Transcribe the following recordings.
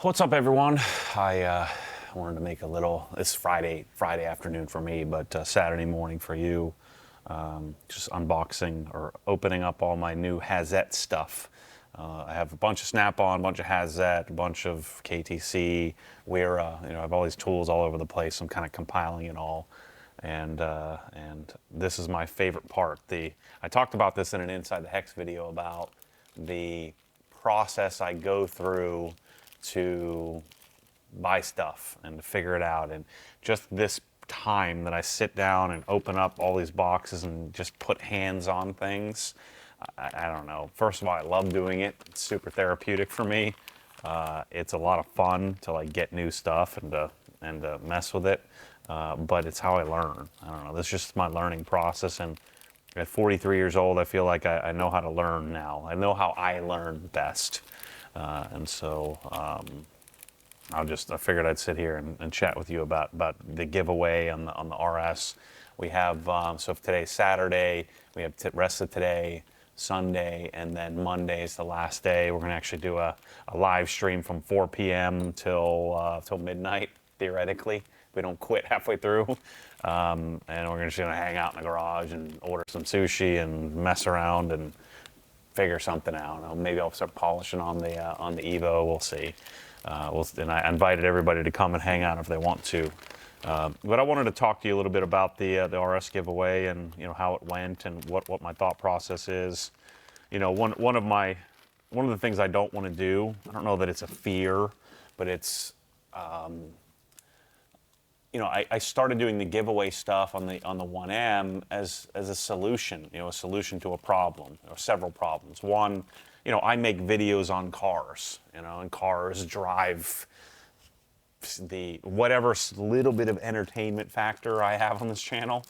What's up, everyone? I wanted to make it's Friday afternoon for me, but Saturday morning for you. Just unboxing or opening up all my new Hazette stuff. I have a bunch of Snap-on, a bunch of Hazette, a bunch of KTC, Wera. I have all these tools all over the place. I'm kind of compiling it all. And this is my favorite part. I talked about this in an Inside the Hex video about the process I go through to buy stuff and to figure it out, and just this time that I sit down and open up all these boxes and just put hands on things. I don't know. First of all, I love doing it. It's super therapeutic for me. It's a lot of fun to like get new stuff and to mess with it. But it's how I learn. I don't know. This is just my learning process. And at 43 years old, I feel like I know how to learn now. I know how I learn best. And so I figured I'd sit here and chat with you about the giveaway on the RS. We have, so if today's Saturday, we have rest of today, Sunday, and then Monday is the last day. We're going to actually do a live stream from 4 p.m. till midnight, theoretically. We don't quit halfway through. And we're just going to hang out in the garage and order some sushi and mess around and figure something out. Maybe I'll start polishing on the Evo. We'll see. And I invited everybody to come and hang out if they want to. But I wanted to talk to you a little bit about the RS giveaway and how it went and what my thought process is. One of the things I don't want to do. I don't know that it's a fear, but it's I started doing the giveaway stuff on the 1M as a solution, a solution to a problem or several problems. One, I make videos on cars, and cars drive the whatever little bit of entertainment factor I have on this channel.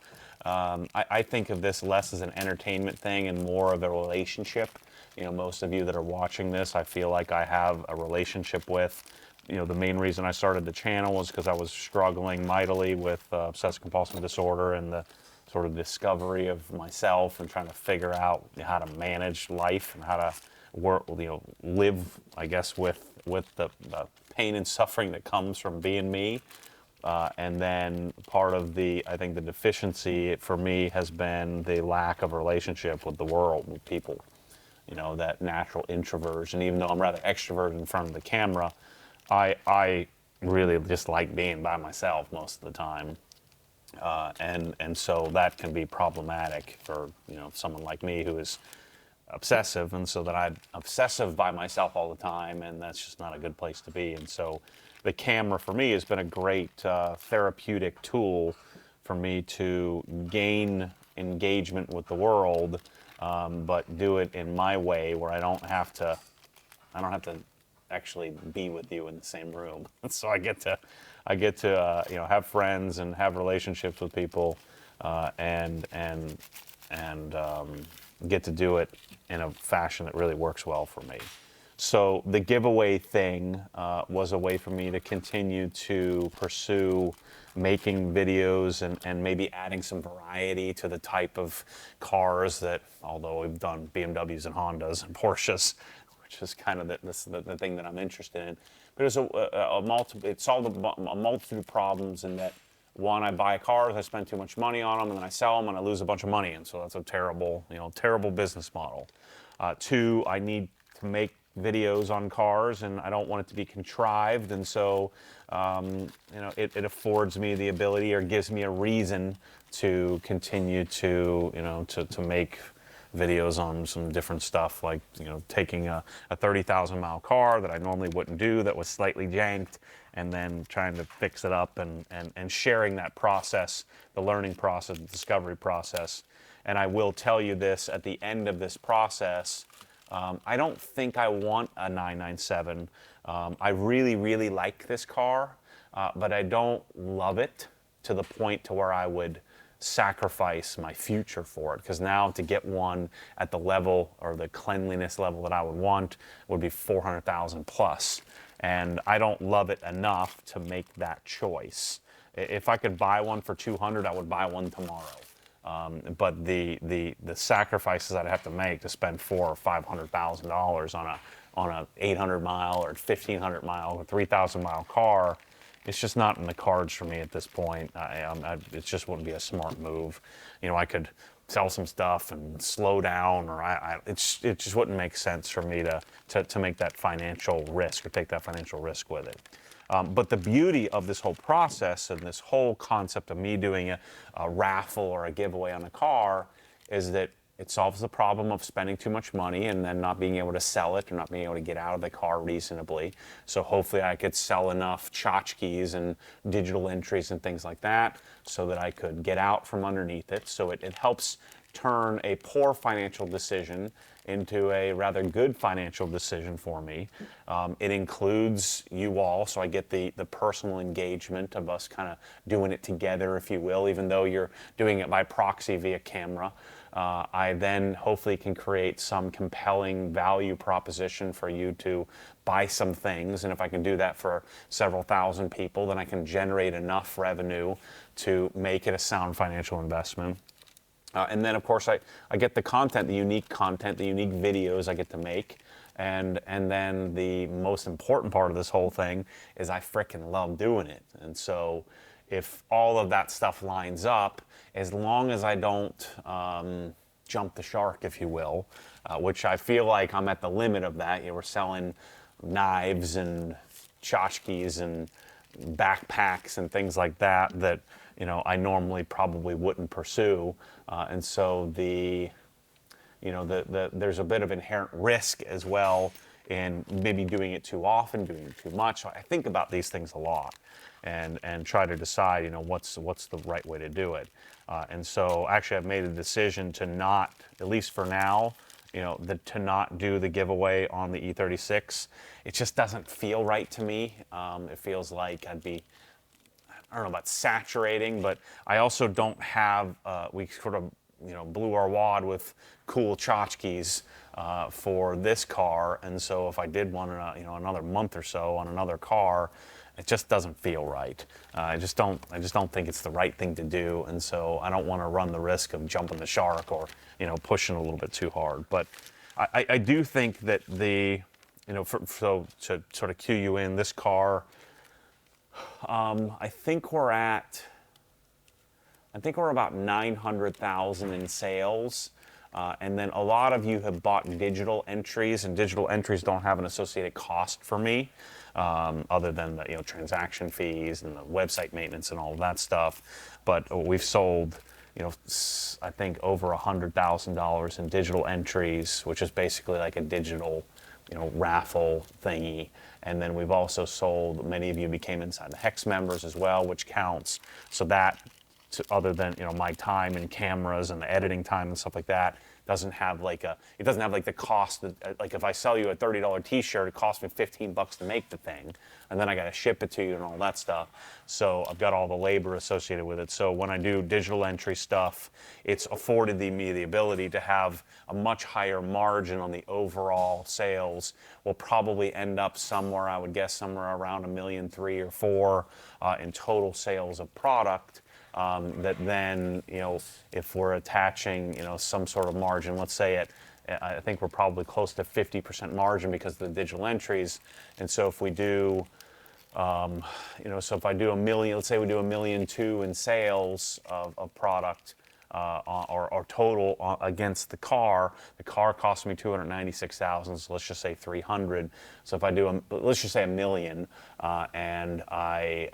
I think of this less as an entertainment thing and more of a relationship. Most of you that are watching this, I feel like I have a relationship with. The main reason I started the channel was because I was struggling mightily with obsessive compulsive disorder and the sort of discovery of myself and trying to figure out how to manage life and how to work, live, I guess, with the pain and suffering that comes from being me. And then part of I think the deficiency for me has been the lack of a relationship with the world, with people, that natural introversion. Even though I'm rather extroverted in front of the camera, I really just like being by myself most of the time, and so that can be problematic for someone like me who is obsessive, and so that I'm obsessive by myself all the time, and that's just not a good place to be. And so the camera for me has been a great therapeutic tool for me to gain engagement with the world, but do it in my way where I don't have to actually be with you in the same room. So I get to have friends and have relationships with people, and get to do it in a fashion that really works well for me. So the giveaway thing was a way for me to continue to pursue making videos and maybe adding some variety to the type of cars that, although we've done BMWs and Hondas and Porsches, which is kind of the thing that I'm interested in. But it solved a multitude of problems in that, one, I buy cars, I spend too much money on them, and then I sell them and I lose a bunch of money, and so that's a terrible business model. Two, I need to make videos on cars, and I don't want it to be contrived, and so it affords me the ability, or gives me a reason to continue to make videos on some different stuff, like taking a 30,000 mile car that I normally wouldn't do, that was slightly janked, and then trying to fix it up and sharing that process, the learning process, the discovery process. And I will tell you this, at the end of this process, I don't think I want a 997. I really, really like this car, but I don't love it to the point to where I would sacrifice my future for it, because now to get one at the level or the cleanliness level that I would want would be 400,000 plus, and I don't love it enough to make that choice. If I could buy one for 200, I would buy one tomorrow. But the sacrifices that I have to make to spend $400,000 or $500,000 on a 800 mile or 1500 mile or 3000 mile car. It's just not in the cards for me at this point. It just wouldn't be a smart move. You know, I could sell some stuff and slow down, or it just wouldn't make sense for me to make that financial risk or take that financial risk with it. But the beauty of this whole process and this whole concept of me doing a raffle or a giveaway on a car is that it solves the problem of spending too much money and then not being able to sell it or not being able to get out of the car reasonably. So hopefully I could sell enough tchotchkes and digital entries and things like that so that I could get out from underneath it. So it helps turn a poor financial decision into a rather good financial decision for me. It includes you all, so I get the personal engagement of us kind of doing it together, if you will, even though you're doing it by proxy via camera. I then hopefully can create some compelling value proposition for you to buy some things. And if I can do that for several thousand people, then I can generate enough revenue to make it a sound financial investment. And then, of course, I get the content, the unique videos I get to make. And then the most important part of this whole thing is I frickin' love doing it. And so if all of that stuff lines up, as long as I don't jump the shark, if you will, which I feel like I'm at the limit of that. You know, we're selling knives and tchotchkes and backpacks and things like that you know, I normally probably wouldn't pursue. And so there's a bit of inherent risk as well in maybe doing it too often, doing it too much. So I think about these things a lot and try to decide, you know, what's the right way to do it. And so actually I've made a decision to not, at least for now, you know, to not do the giveaway on the E36. It just doesn't feel right to me. It feels like I'd be, I don't know about saturating, but I also don't have, we sort of, you know, blew our wad with cool tchotchkes for this car. And so if I did one in you know, another month or so on another car, it just doesn't feel right. I just don't think it's the right thing to do. And so I don't want to run the risk of jumping the shark or, you know, pushing a little bit too hard. But I do think that you know, so to sort of cue you in, this car, I think we're about 900,000 in sales. And then a lot of you have bought digital entries, and digital entries don't have an associated cost for me, other than the, you know, transaction fees and the website maintenance and all of that stuff. But we've sold, you know, I think over $100,000 in digital entries, which is basically like a digital, you know, raffle thingy. And then we've also sold, many of you became Inside the Hex members as well, which counts. So that, other than, you know, my time and cameras and the editing time and stuff like that, doesn't have like the cost that, like if I sell you a $30 t-shirt, it costs me $15 to make the thing, and then I got to ship it to you and all that stuff. So I've got all the labor associated with it. So when I do digital entry stuff, it's afforded me the ability to have a much higher margin on the overall sales. We'll probably end up somewhere, I would guess, somewhere around $1.3 million or $4 million in total sales of product. That then, you know, if we're attaching, you know, some sort of margin, let's say I think we're probably close to 50% margin because of the digital entries. And so if we do, you know, so if I do $1 million, let's say we do $1.2 million in sales of product, or total against the car cost me $296,000. So let's just say 300. So if I do, let's just say $1 million, and I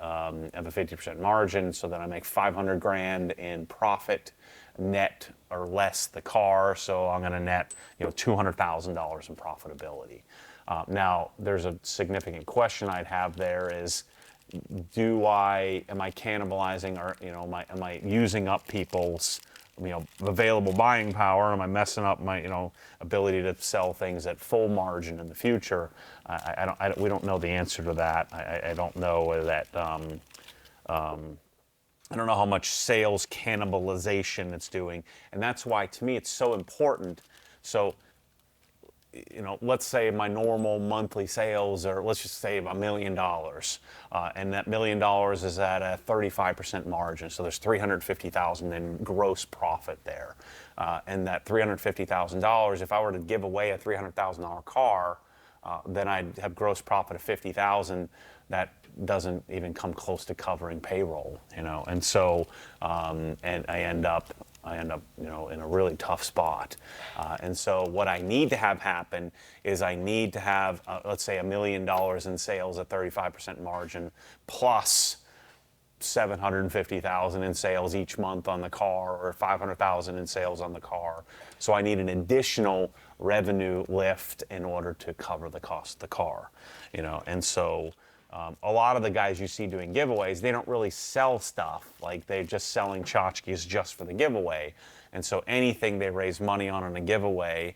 have a 50% margin, so then I make $500,000 in profit net or less the car. So I'm going to net, you know, $200,000 in profitability. Now there's a significant question I'd have there is, am I cannibalizing, or, you know, am I using up people's, you know, available buying power? Am I messing up my, you know, ability to sell things at full margin in the future? We don't know the answer to that. I don't know that. I don't know how much sales cannibalization it's doing, and that's why to me it's so important. So, you know, let's say my normal monthly sales are, let's just say $1 million, and that $1 million is at a 35% margin. So there's $350,000 in gross profit there, and that $350,000, if I were to give away a $300,000 car, then I'd have gross profit of 50,000. That doesn't even come close to covering payroll, you know. And so, and I end up, you know, in a really tough spot. And so what I need to have happen is I need to have, let's say, $1 million in sales at 35% margin plus 750,000 in sales each month on the car, or 500,000 in sales on the car. So I need an additional revenue lift in order to cover the cost of the car, you know. And so a lot of the guys you see doing giveaways, they don't really sell stuff. Like, they're just selling tchotchkes just for the giveaway. And so anything they raise money on in a giveaway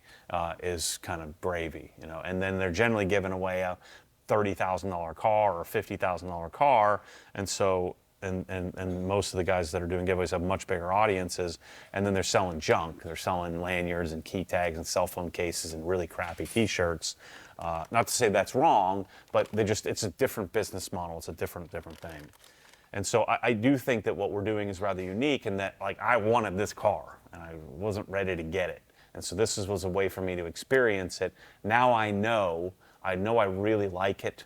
is kind of gravy, you know. And then they're generally giving away a $30,000 car or $50,000 car. And so and most of the guys that are doing giveaways have much bigger audiences, and then they're selling junk. They're selling lanyards and key tags and cell phone cases and really crappy t-shirts. Not to say that's wrong, but it's a different business model. It's a different thing. And so I do think that what we're doing is rather unique in that, like, I wanted this car and I wasn't ready to get it. And so this was a way for me to experience it. Now I know I really like it.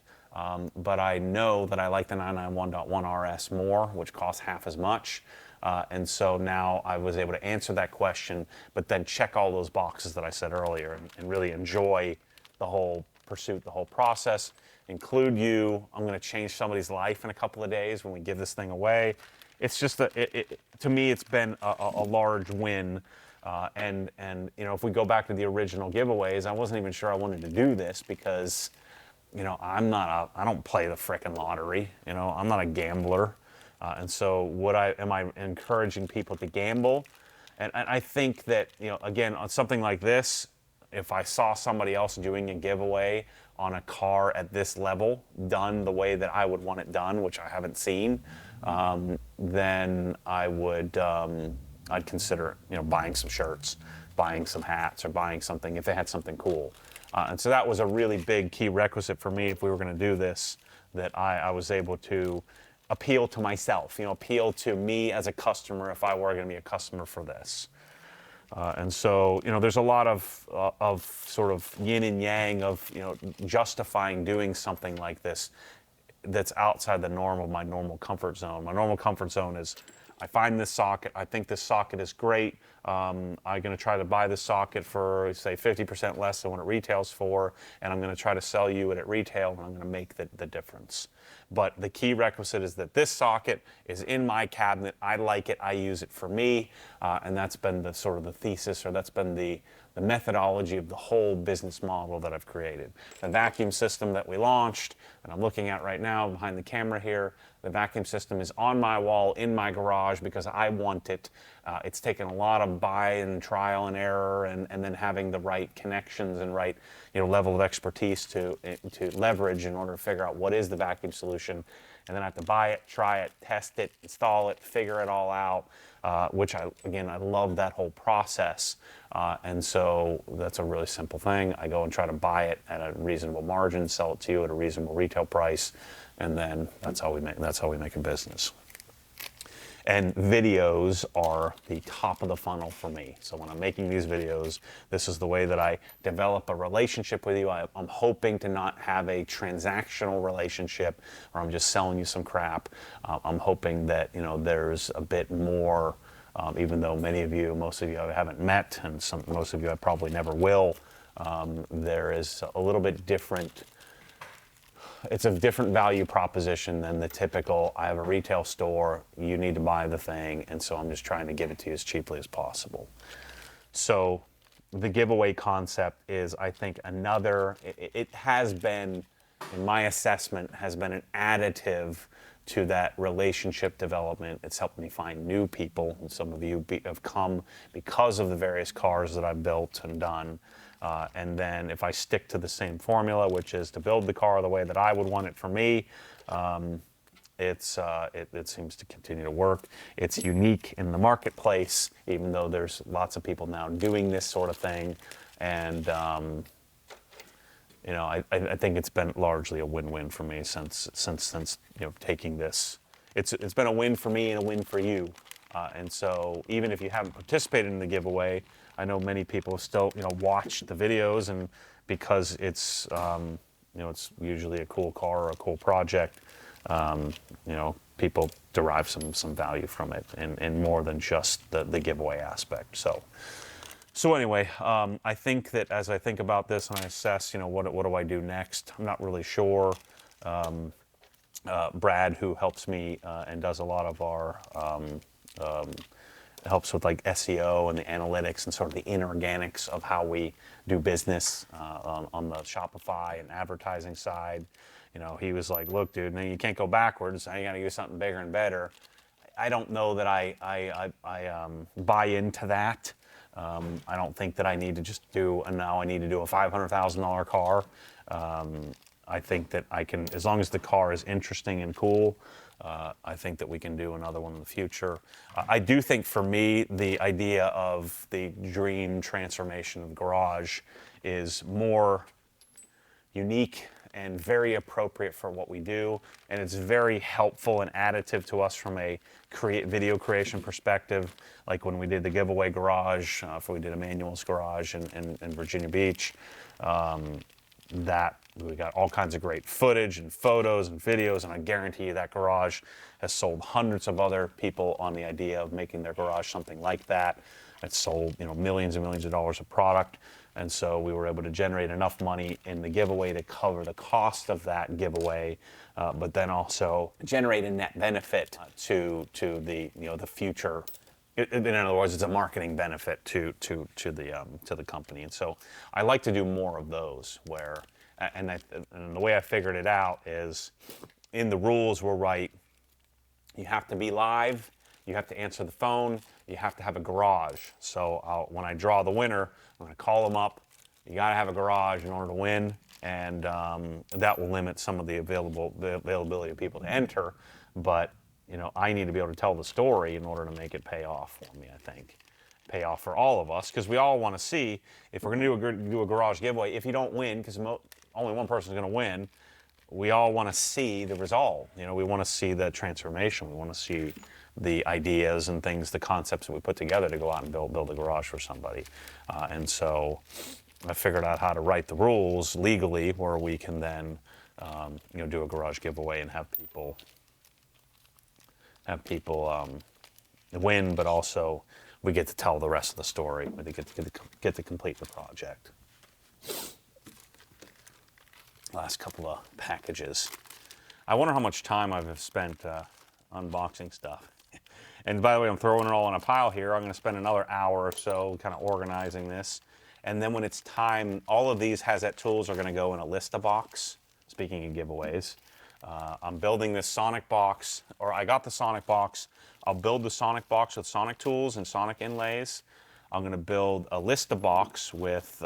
But I know that I like the 991.1 RS more, which costs half as much. And so now I was able to answer that question, but then check all those boxes that I said earlier, and really enjoy the whole pursuit, the whole process, include you. I'm going to change somebody's life in a couple of days when we give this thing away. It's just, to me, it's been a large win. And you know, if we go back to the original giveaways, I wasn't even sure I wanted to do this because, you know, I don't play the frickin' lottery. You know, I'm not a gambler. And so am I encouraging people to gamble? And I think that, you know, again, on something like this, if I saw somebody else doing a giveaway on a car at this level done the way that I would want it done, which I haven't seen, then I would, I'd consider, you know, buying some shirts, buying some hats, or buying something if they had something cool. And so that was a really big key requisite for me if we were going to do this, that I was able to appeal to myself, you know, appeal to me as a customer if I were going to be a customer for this. And so, you know, there's a lot of sort of yin and yang of, you know, justifying doing something like this that's outside the norm of my normal comfort zone. My normal comfort zone is, I find this socket, I think this socket is great. I'm going to try to buy this socket for, say, 50% less than what it retails for, and I'm going to try to sell you it at retail, and I'm going to make the difference. But the key requisite is that this socket is in my cabinet. I like it. I use it for me, and that's been the sort of the thesis, or that's been the methodology of the whole business model that I've created. The vacuum system that we launched, and I'm looking at right now behind the camera here, the vacuum system is on my wall in my garage because I want it. It's taken a lot of buy and trial and error, and then having the right connections and right, you know, level of expertise to leverage in order to figure out what is the vacuum solution. And then I have to buy it, try it, test it, install it, figure it all out, which I love that whole process. And so that's a really simple thing. I go and try to buy it at a reasonable margin, sell it to you at a reasonable retail price, and then that's how we make a business. And videos are the top of the funnel for me. So when I'm making these videos, this is the way that I develop a relationship with you. I'm hoping to not have a transactional relationship where I'm just selling you some crap. I'm hoping that, you know, there's a bit more, even though most of you I haven't met, and most of you I probably never will. There is a little bit different. It's a different value proposition than the typical, I have a retail store, you need to buy the thing, and so I'm just trying to give it to you as cheaply as possible. So the giveaway concept is, I think, it has been, in my assessment, has been an additive to that relationship development. It's helped me find new people, and some of you have come because of the various cars that I've built and done. And then if I stick to the same formula, which is to build the car the way that I would want it for me, it seems to continue to work. It's unique in the marketplace, even though there's lots of people now doing this sort of thing. And you know, I think it's been largely a win-win for me since you know, taking this. It's been a win for me and a win for you. And so even if you haven't participated in the giveaway, I know many people still, you know, watch the videos and because it's it's usually a cool car or a cool project. People derive some value from it, and more than just the giveaway aspect. So anyway, I think that as I think about this and I assess, what do I do next? I'm not really sure. Brad, who helps me and does a lot of our helps with like SEO and the analytics and sort of the inorganics of how we do business on the Shopify and advertising side. He was like, "Look, dude, man, you can't go backwards. I got to do something bigger and better." I don't know that I buy into that. I don't think that I need to just now I need to do a $500,000 car. I think that I can, as long as the car is interesting and cool, I think that we can do another one in the future. I do think for me, the idea of the dream transformation of the garage is more unique and very appropriate for what we do, and it's very helpful and additive to us from a video creation perspective. Like when we did the giveaway garage, if we did Emmanuel's garage in Virginia Beach, that we got all kinds of great footage and photos and videos, and I guarantee you that garage has sold hundreds of other people on the idea of making their garage something like that. It's sold millions and millions of dollars of product. And so we were able to generate enough money in the giveaway to cover the cost of that giveaway, but then also generate a net benefit to the the future. In other words, it's a marketing benefit to the company. And so I like to do more of those where, and the way I figured it out is, in the rules we're right. You have to be live. You have to answer the phone. You have to have a garage. So when I draw the winner, I'm going to call them up. You got to have a garage in order to win, and that will limit some of the availability of people to enter. But I need to be able to tell the story in order to make it pay off for me. I think pay off for all of us, because we all want to see, if we're going to do a garage giveaway. If you don't win, because only one person is going to win, we all want to see the result. We want to see the transformation. We want to see the ideas and things, the concepts that we put together to go out and build a garage for somebody. And so I figured out how to write the rules legally where we can then do a garage giveaway and have people win, but also we get to tell the rest of the story. We get to complete the project. Last couple of packages. I wonder how much time I've spent unboxing stuff. And by the way, I'm throwing it all in a pile here. I'm going to spend another hour or so kind of organizing this. And then when it's time, all of these Hazette tools are going to go in a Lista box. Speaking of giveaways, I'm building this Sonic box, or I got the Sonic box. I'll build the Sonic box with Sonic tools and Sonic inlays. I'm going to build a Lista box with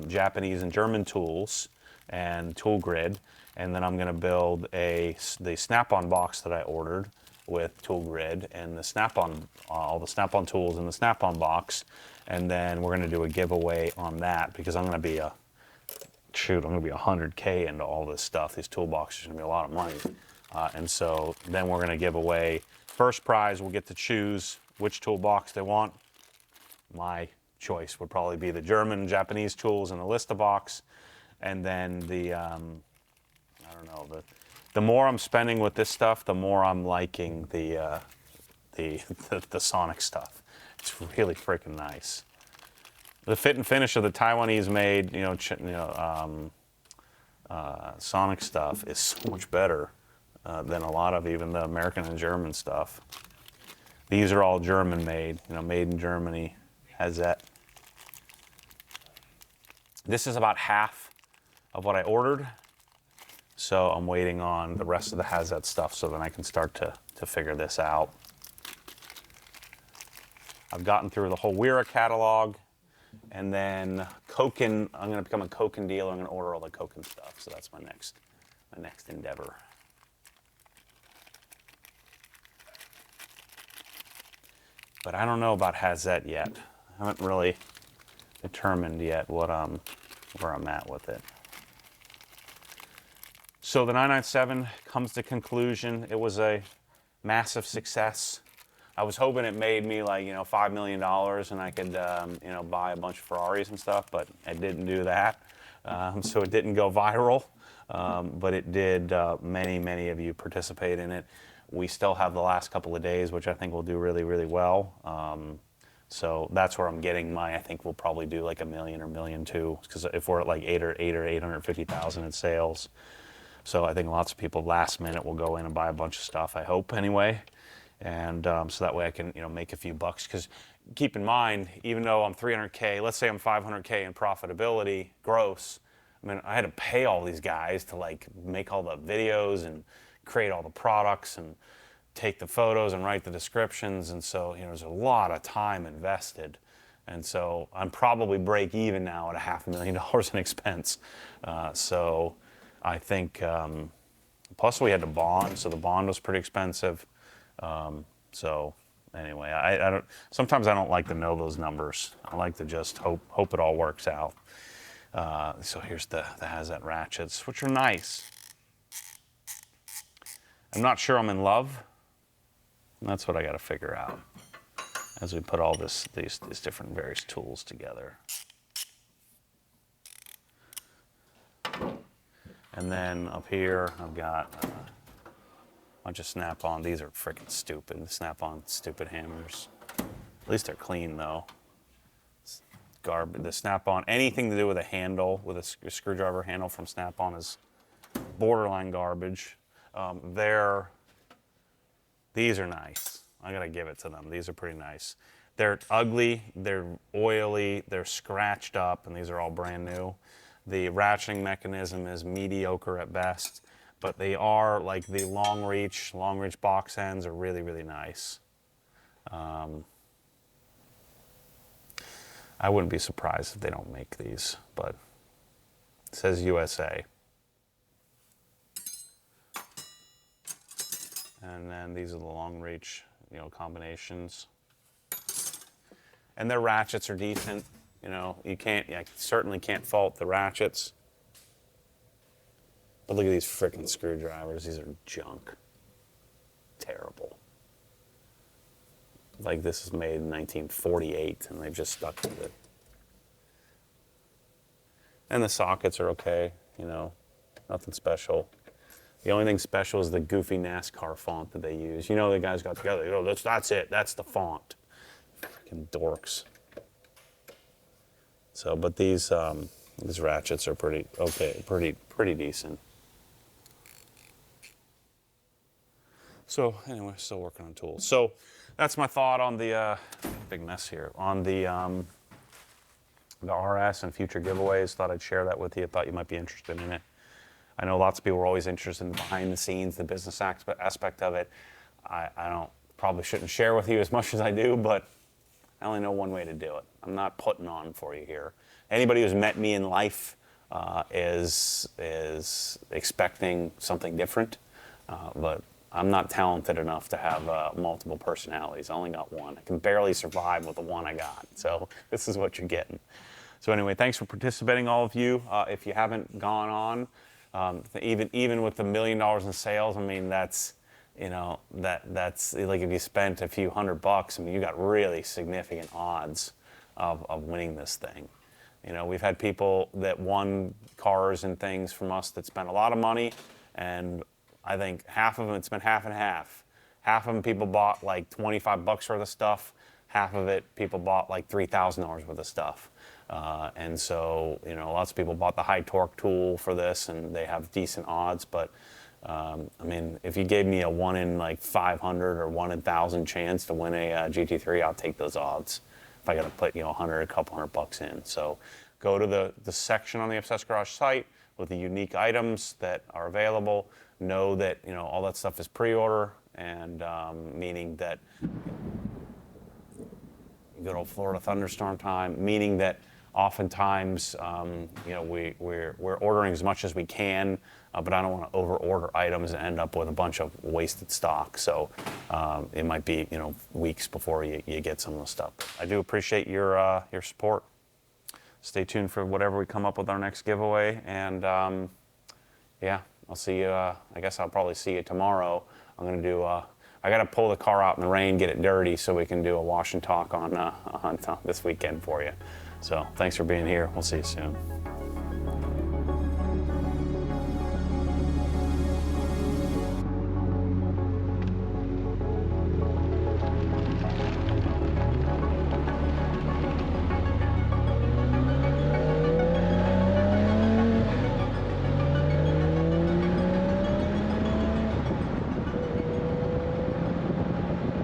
Japanese and German tools and tool grid, and then I'm going to build the Snap-on box that I ordered with tool grid and the Snap-on, all the Snap-on tools in the Snap-on box, and then we're going to do a giveaway on that, because I'm going to be I'm going to be 100K into all this stuff. These toolboxes are going to be a lot of money, and so then we're going to give away first prize. We'll get to choose which toolbox they want. My choice would probably be the German and Japanese tools in the Lista box. And then the more I'm spending with this stuff, the more I'm liking the Sonic stuff. It's really freaking nice. The fit and finish of the Taiwanese made, Sonic stuff is so much better than a lot of even the American and German stuff. These are all German made, made in Germany. Hazette. This is about half of what I ordered, so I'm waiting on the rest of the Hazette stuff so then I can start to figure this out. I've gotten through the whole Wera catalog, and then Koken. I'm going to become a Koken dealer. I'm going to order all the Koken stuff, so that's my next endeavor. But I don't know about Hazette yet. I haven't really determined yet where I'm at with it. So the 997 comes to conclusion. It was a massive success. I was hoping it made me like $5 million and I could buy a bunch of Ferraris and stuff, but it didn't do that. so it didn't go viral, but it did. Many of you participate in it. We still have the last couple of days, which I think will do really well. So that's where I'm getting I think we'll probably do like $1 million or $1.2 million, because if we're at like 850,000 in sales. So I think lots of people last minute will go in and buy a bunch of stuff, I hope anyway. And so that way I can, make a few bucks. Because keep in mind, even though I'm 300K, let's say I'm 500K in profitability gross, I mean, I had to pay all these guys to like make all the videos and create all the products and take the photos and write the descriptions. And so, there's a lot of time invested. And so I'm probably break even now at $500,000 in expense. So I think, plus we had to bond, so the bond was pretty expensive. So anyway, I don't. Sometimes I don't like to know those numbers. I like to just hope it all works out. So here's the Hazette ratchets, which are nice. I'm not sure I'm in love. That's what I got to figure out as we put all these different various tools together. And then up here, I've got a bunch of Snap-on. These are freaking stupid. Snap-on stupid hammers. At least they're clean though. Garbage. The Snap-on, anything to do with a handle, with a screwdriver handle from Snap-on is borderline garbage. These are nice. I gotta give it to them. These are pretty nice. They're ugly, they're oily, they're scratched up, and these are all brand new. The ratcheting mechanism is mediocre at best, but they are like the long reach box ends are really nice. I wouldn't be surprised if they don't make these, but it says USA. And then these are the long reach, combinations. And their ratchets are decent. I certainly can't fault the ratchets. But look at these frickin' screwdrivers. These are junk. Terrible. Like this is made in 1948 and they've just stuck with it. And the sockets are okay, nothing special. The only thing special is the goofy NASCAR font that they use. The guys got together, that's it, that's the font. Freaking dorks. So, but these ratchets are pretty okay, pretty decent. So anyway, still working on tools. So that's my thought on the big mess here on the RS and future giveaways. Thought I'd share that with you. Thought you might be interested in it. I know lots of people are always interested in behind the scenes, the business aspect of it. I probably shouldn't share with you as much as I do, but I only know one way to do it. I'm not putting on for you here. Anybody who's met me in life is expecting something different, but I'm not talented enough to have multiple personalities. I only got one. I can barely survive with the one I got. So this is what you're getting. So anyway, thanks for participating, all of you. If you haven't gone on, even with the $1 million in sales, I mean, that's like if you spent a few $100, I mean, you got really significant odds of winning this thing. We've had people that won cars and things from us that spent a lot of money, and I think half of them, it's been half and half. Half of them people bought like $25 worth of stuff. Half of it people bought like $3,000 worth of stuff. And so, lots of people bought the high torque tool for this and they have decent odds. But, I mean, if you gave me a 1 in like 500 or 1 in 1,000 chance to win a GT3, I'll take those odds. If I got to put, a couple $100 in. So go to the section on the Obsessed Garage site with the unique items that are available. Know that, all that stuff is pre-order, and meaning that good old Florida thunderstorm time, meaning that oftentimes, we're ordering as much as we can, but I don't want to over-order items and end up with a bunch of wasted stock. So it might be, weeks before you get some of the stuff. I do appreciate your support. Stay tuned for whatever we come up with our next giveaway, and yeah, I'll see you. I guess I'll probably see you tomorrow. I'm gonna do. I got to pull the car out in the rain, get it dirty, so we can do a wash and talk on this weekend for you. So thanks for being here. We'll see you soon.